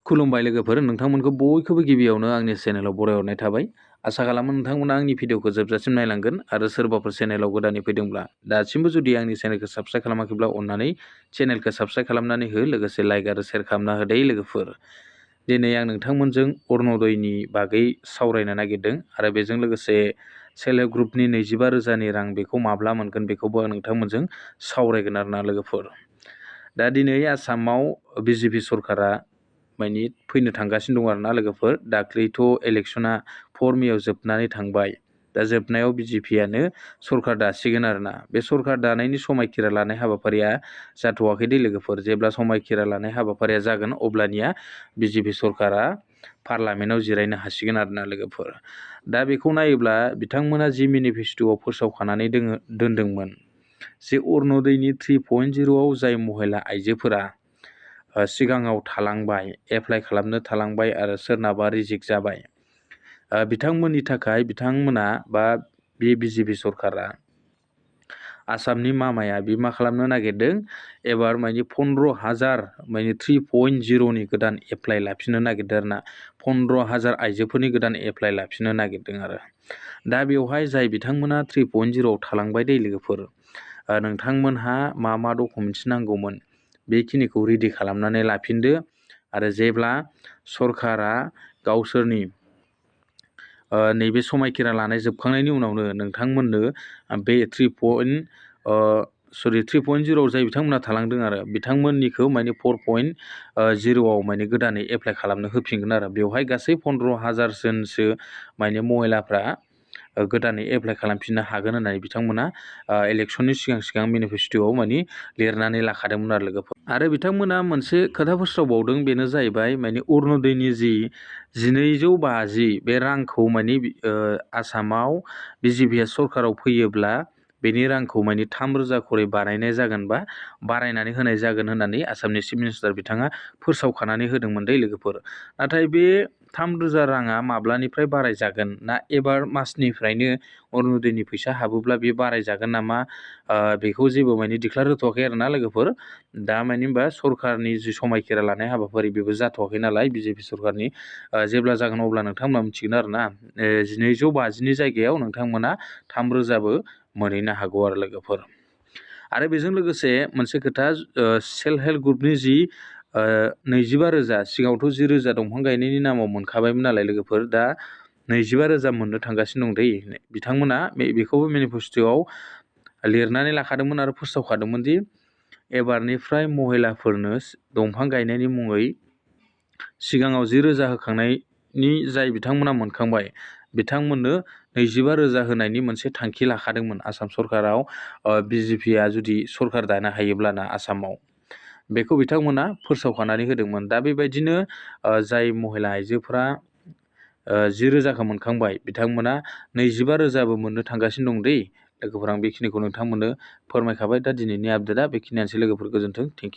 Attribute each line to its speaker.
Speaker 1: खुलुमबाय लोगोफोर, नोंथांमोनखौ बयखौबो गिबियावनो आंनि चेनेलाव बरायहरनाय थाबाय। आसा खालामो नोंथांमोना आंनि भिडिअखौ जोबजासिम नायलांगोन आरो सोरबाफोर चेनेलाव गोदानै फैदोंब्ला दासिमबो जुदि आंनि चेनेलखौ साबस्क्राइब खालामाखैब्ला अन्नानै चेनेलखौ साबस्क्राइब खालामनानै हो, लोगोसे लाइक आरो शेयार खालामना हो दे लोगोफोर। दिनै आं नोंथांमोनजों अरुण'दयनि बागै सावरायनो नागिरदों आरो बेजों लोगोसे सेल्फ हेल्प ग्रुपनि 25,000नि रां बेखौ माब्ला मोनगोन बेखौबो आं नोंथांमोनजों सावरायगोन आरोना लोगोफोर। दा दिनै आसामाव बिजेपि सरकारा माने फैनो थांगासिनो दं आरोना लोगोफोर। दाख्लैथ' इलेक्सना 4 मेआव जोबनानै थांबाय। दा जोबनायाव बिजेपियानो सरकार दासिगोन आरोना। बे सरकार दानायनि समायखिरा लानाय हाबाफारिया जाथ'वाखै दे लोगोफोर। जेब्ला समायखिरा लानाय हाबाफारिया जागोन अब्लानिया बिजेपि सरकारा पार्लामेन्टआव जिरायनो हासिगोन आरोना लोगोफोर। दा बेखौ नायोब्ला बिथांमोना जि मेनिफेस्ट'आव फोसावखानानै दोनदोंमोन जे अरुण'दयनि 3.0आव जाय महिला आइजोफोरा सिगाङाव थालांबाय, एप्लाइ खालामनो थालांबाय आरो सोरनाबा रिजेक्ट जाबाय, बिथांमोननि थाखाय बिथांमोना बा बे बिजेपि सरकारा आसामनि मामाया बे मा खालामनो नागिरदों एबार माने 15,000 माने 3.0नि गोदान एप्लाइ लाफिननो नागिरदों आरोना। 15,000 आइजोफोरनि गोदान एप्लाइ लाफिननो नागिरदों आरो। दा बेवहाय जाय बिथांमोना 3.0आव थालांबाय दे लोगोफोर, नोंथांमोनहा मा मा डकुमेन्टस नांगौमोन बेखिनिखौ रेडि खालामनानै लाफिनदो आरो जेब्ला सरकारा गावसोरनि नैबे समायखिरा लानाय जोबखांनायनि उनावनो नोंथांमोननो बे 3.0आव जाय बिथांमोना थालांदों आरो बिथांमोननिखौ माने 4.0आव माने गोदानै एप्लाइ खालामनो होफिनगोन आरो। बेवहाय गासै 15,000 माने महिलाफ्रा गोदानै एप्लाइ खालामफिननो हागोन होननानै बिथांमोना इलेक्सननि सिगां मेनिफेस्ट'आव माने लिरनानै लाखादोंमोन आरो लोगोफोर। आरो बिथांमोना मोनसे खोथा फोस्रावबावदों, बेनो जाहैबाय माने अरुण'दयनि जि 250 बे रांखौ माने आसामाव बिजेपिआ सरकाराव फैयोब्ला बेनि रांखौ माने 3,000 खरै बानायनाय जागोन बा बारायनानै होनाय जागोन होननानै आसामनि चिफ मिनिस्टार बिथाङा फोसावखानानै होदोंमोन दै लोगोफोर। नाथाय बे 3,000 राङा माब्लानिफ्राय बारायजागोन ना एबार मासनिफ्रायनो अरुण'दयनि फैसा हाबोब्ला बे बारायजागोन नामा, बेखौ जेबो माने डिक्लार होथ'वाखै आरोना लोगोफोर। दा माने होनबा सरकारनि जि समायखिरा लानाय हाबाफारि बेबो जाथ'वाखै नालाय बिजेपि सरकारनि। जेब्ला जागोन अब्ला नोंथांमोना मिथिगोन आरोना। 250नि जायगायाव नोंथांमोना 3,000बो मोनहैनो हागौ आरो लोगोफोर। आरो बेजों लोगोसे मोनसे खोथा, सेल्फ हेल्प ग्रुपनि जि 25,000, सिगाङावथ' 10,000 दंफां गायनायनि नामाव मोनखाबायमोन नालाय लोगोफोर, दा 25,000 मोननो थांगासिनो दं दै। बिथांमोना बेखौबो मेनिफेस्ट'आव लिरनानै लाखादोंमोन आरो फोसावखादोंमोन दि एबारनिफ्राय महिलाफोरनो दंफां गायनायनि मुङै सिगाङाव 10,000 होखांनायनि जाय बिथांमोना मोनखांबाय बिथांमोननो 25,000 होनायनि मोनसे थांखि लाखादोंमोन आसाम सरकाराव। बिजेपिआ जुदि सरकार दानो हायोब्लाना आसामाव, बेखौ बिथांमोना फोसावखानानै होदोंमोन। दा बेबायदिनो जाय महिला आइजोफोरा 10,000खौ मोनखांबाय बिथांमोना 25,000बो मोननो थांगासिनो दं दै लोगोफोर। आं बेखिनिखौ नोंथांमोननो फोरमायखाबाय। दा दिनैनि आपडेटआ बेखिनियानोसै लोगोफोर, गोजोन्थों, थेंक इउ।